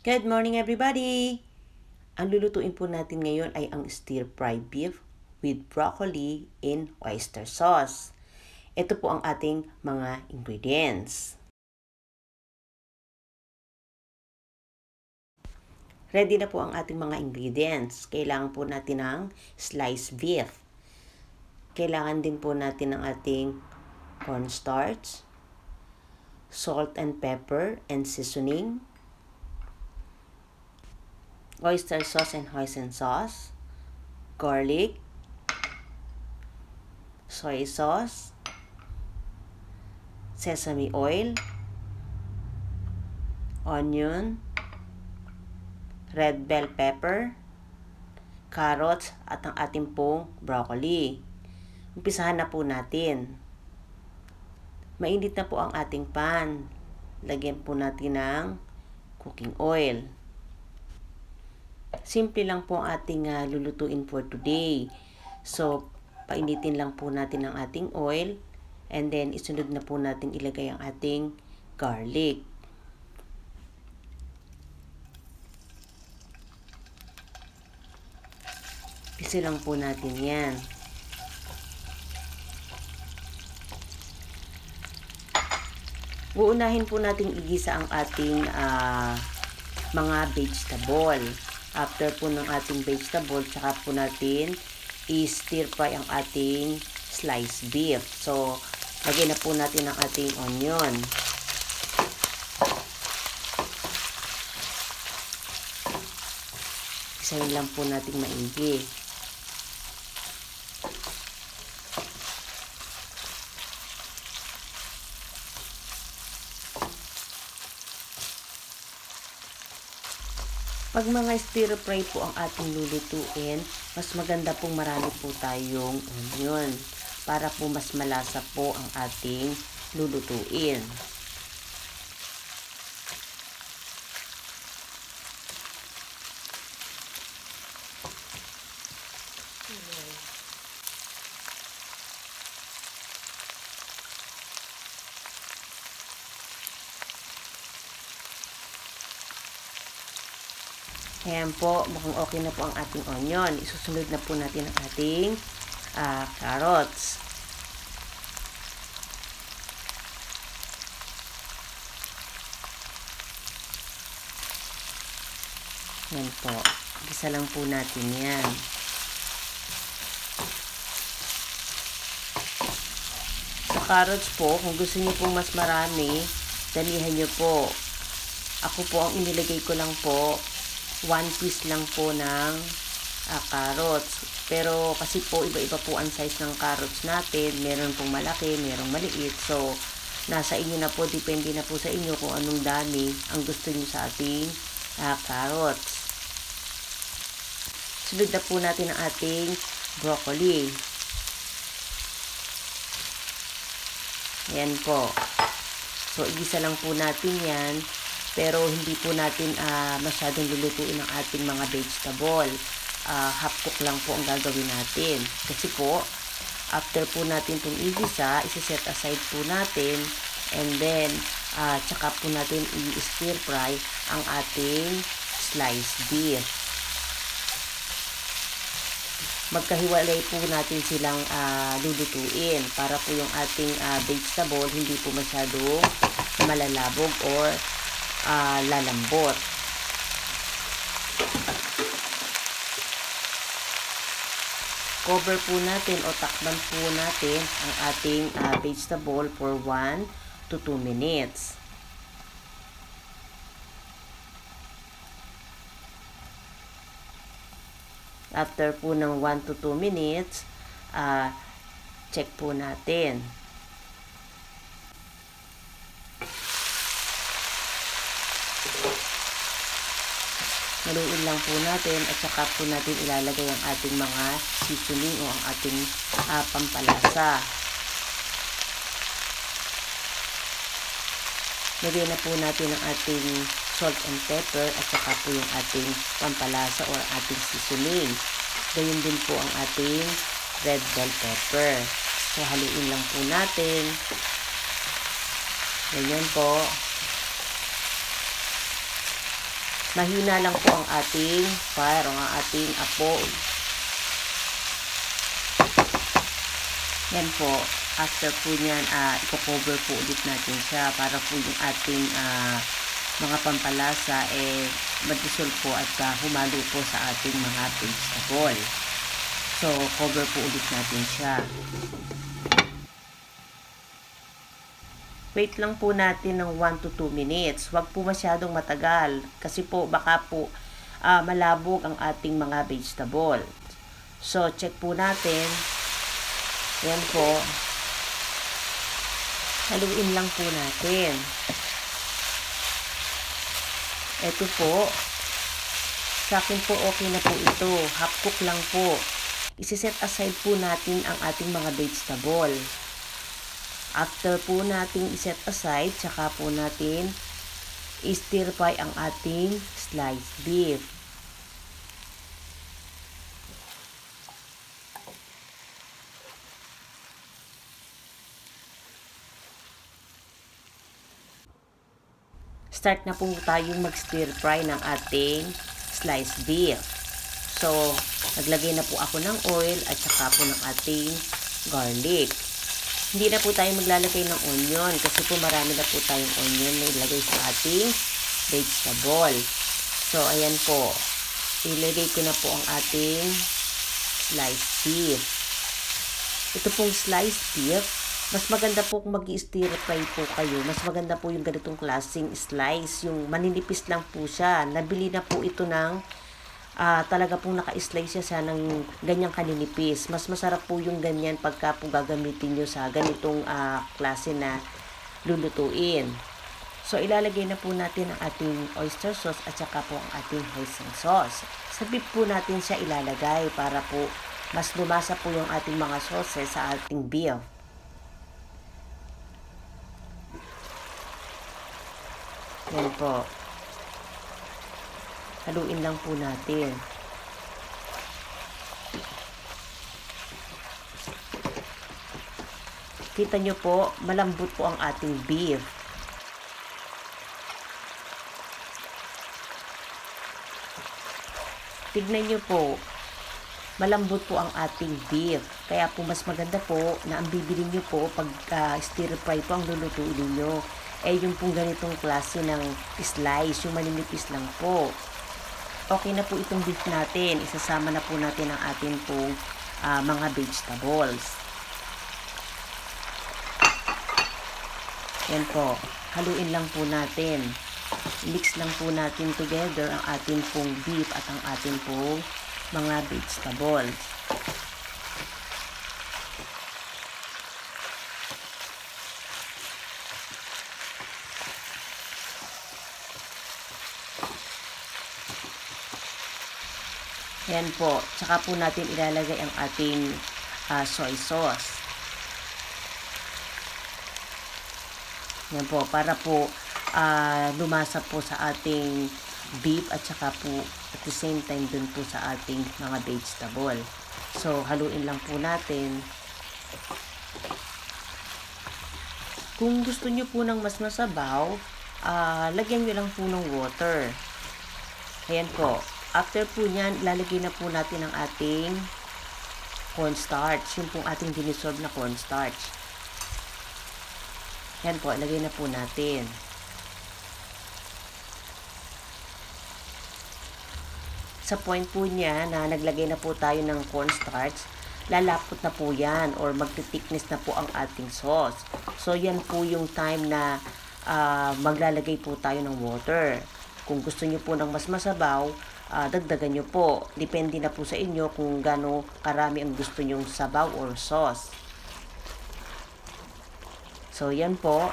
Good morning everybody! Ang lulutuin po natin ngayon ay ang stir-fry beef with broccoli in oyster sauce. Ito po ang ating mga ingredients. Ready na po ang ating mga ingredients. Kailangan po natin ng sliced beef. Kailangan din po natin ng ating cornstarch, salt and pepper and seasoning, oyster sauce and hoisin sauce, garlic, soy sauce, sesame oil, onion, red bell pepper, carrots, at ang ating pong broccoli. Umpisahan na po natin. Mainit na po ang ating pan. Lagyan po natin ng cooking oil. Simple lang po ang ating lulutuin for today. So, painitin lang po natin ang ating oil and then isunod na po natin ilagay ang ating garlic. Pisa lang po natin yan. Uunahin po natin igisa ang ating mga vegetable. After po ng ating vegetable, tsaka po natin i-stir fry ang ating sliced beef. So, lagyan na po natin ang ating onion. Isahin lang po natin maigi. Pag mga stir fry po ang ating lulutuin, mas maganda pong marami po tayong onion para po mas malasa po ang ating lulutuin. Ayan po, mukhang okay na po ang ating onion. Isusunod na po natin ang ating carrots. Ayan po. Gisa lang po natin yan. Sa carrots po, kung gusto niyo po mas marami, damihan niyo po. Ako po, ang inilagay ko lang po, 1 piece lang po ng carrots. Pero kasi po iba-iba po ang size ng carrots natin. Meron pong malaki, merong maliit. So, nasa inyo na po, depende na po sa inyo kung anong dami ang gusto niyo sa ating carrots. Sunod na po natin ang ating broccoli. Ayan po. So, igisa lang po natin yan. Pero hindi po natin masyadong lulutuin ang ating mga vegetable. Half cook lang po ang gagawin natin. Kasi po, after po natin itong igisa, isi-set aside po natin. And then, tsaka po natin i-stir fry ang ating sliced beef. Magkahiwalay po natin silang lulutuin para po yung ating vegetable hindi po masyadong malalabog or lalambot. Cover po natin o takpan po natin ang ating vegetable for 1 to 2 minutes. After po ng 1 to 2 minutes, check po natin. Haluin lang po natin at saka po natin ilalagay ang ating mga seasoning o ang ating pampalasa. Lagyan na po natin ang ating salt and pepper at saka po yung ating pampalasa o ating seasoning. Gayun din po ang ating red bell pepper. So, haluin lang po natin. Ganyan po. Mahina lang po ang ating fire o ang ating apoy. Yan po. After po niyan, i-cover po ulit natin siya para po yung ating mga pampalasa madisol po at humalo po sa ating mga vegetable. So, cover po ulit natin siya. Wait lang po natin ng 1 to 2 minutes. Huwag po masyadong matagal kasi po baka po malabog ang ating mga vegetable. So, check po natin. Yan po. Haluin lang po natin. Ito po. Sa akin po okay na po ito. Half cook lang po. Isi-set aside po natin ang ating mga vegetable. After po nating iset aside, tsaka po natin i-stir fry ang ating sliced beef. Start na po tayong mag-stir fry ng ating sliced beef. So, naglagay na po ako ng oil at saka po ng ating garlic. Hindi na po tayo maglalagay ng onion kasi po marami na po tayong onion na ilagay sa ating vegetable. So, ayan po. Ilagay ko na po ang ating sliced beef. Ito pong sliced beef, mas maganda po kung mag-i-stir fry po kayo. Mas maganda po yung ganitong klaseng slice. Yung maninipis lang po siya. Nabili na po ito ng talaga pong naka-slice siya ng ganyang kaninipis. Mas masarap po yung ganyan pagka po gagamitin nyo sa ganitong klase na lulutuin. So, ilalagay na po natin ang ating oyster sauce at saka po ang ating hoisin sauce. Sa beef po natin siya ilalagay para po mas lumasa po yung ating mga sauces sa ating beef. Yan po. Haluin lang po natin. Kita nyo po, malambot po ang ating beef. Tignan nyo po, malambot po ang ating beef. Kaya po mas maganda po na ang bibili nyo po pag stir fry po ang lulutuin niyo. Yung pong ganitong klase ng slice, yung maninipis lang po. Okay na po itong beef natin. Isasama na po natin ang ating pong mga vegetables. Yan po. Haluin lang po natin. Mix lang po natin together ang ating pong beef at ang ating pong mga vegetables. Yan po. Tsaka po natin ilalagay ang ating soy sauce. Yan po. Para po lumasa po sa ating beef at saka po at the same time dun po sa ating mga vegetable. So, haluin lang po natin. Kung gusto nyo po ng mas masabaw, lagyan nyo lang po ng water. Ayan po. After po nyan, ilalagay na po natin ang ating cornstarch. Yung pong ating dinisolve na cornstarch. Yan po, ilagay na po natin. Sa point po niya na naglagay na po tayo ng cornstarch, lalapot na po yan or magti-thickness na po ang ating sauce. So, yan po yung time na maglalagay po tayo ng water. Kung gusto nyo po ng mas masabaw, dagdagan nyo po. Depende na po sa inyo kung gaano karami ang gusto nyong sabaw or sauce. So, yan po.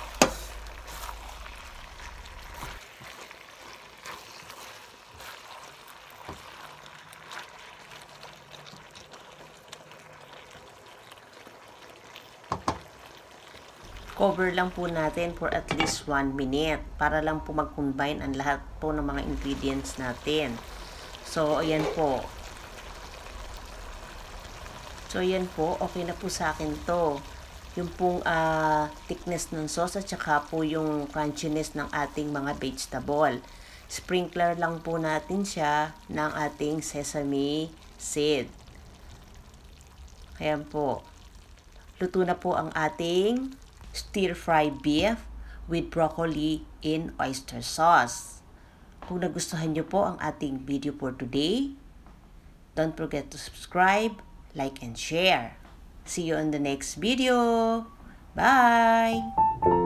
Cover lang po natin for at least 1 minute para lang po mag-combine ang lahat po ng mga ingredients natin. So, ayan po. So, ayan po. Okay na po sa akin to. Yung pong thickness ng sauce at saka po yung crunchiness ng ating mga vegetable. Sprinkler lang po natin siya ng ating sesame seed. Ayan po. Luto na po ang ating stir-fry beef with broccoli in oyster sauce. Kung nagustuhan nyo po ang ating video for today, don't forget to subscribe, like, and share. See you on the next video. Bye!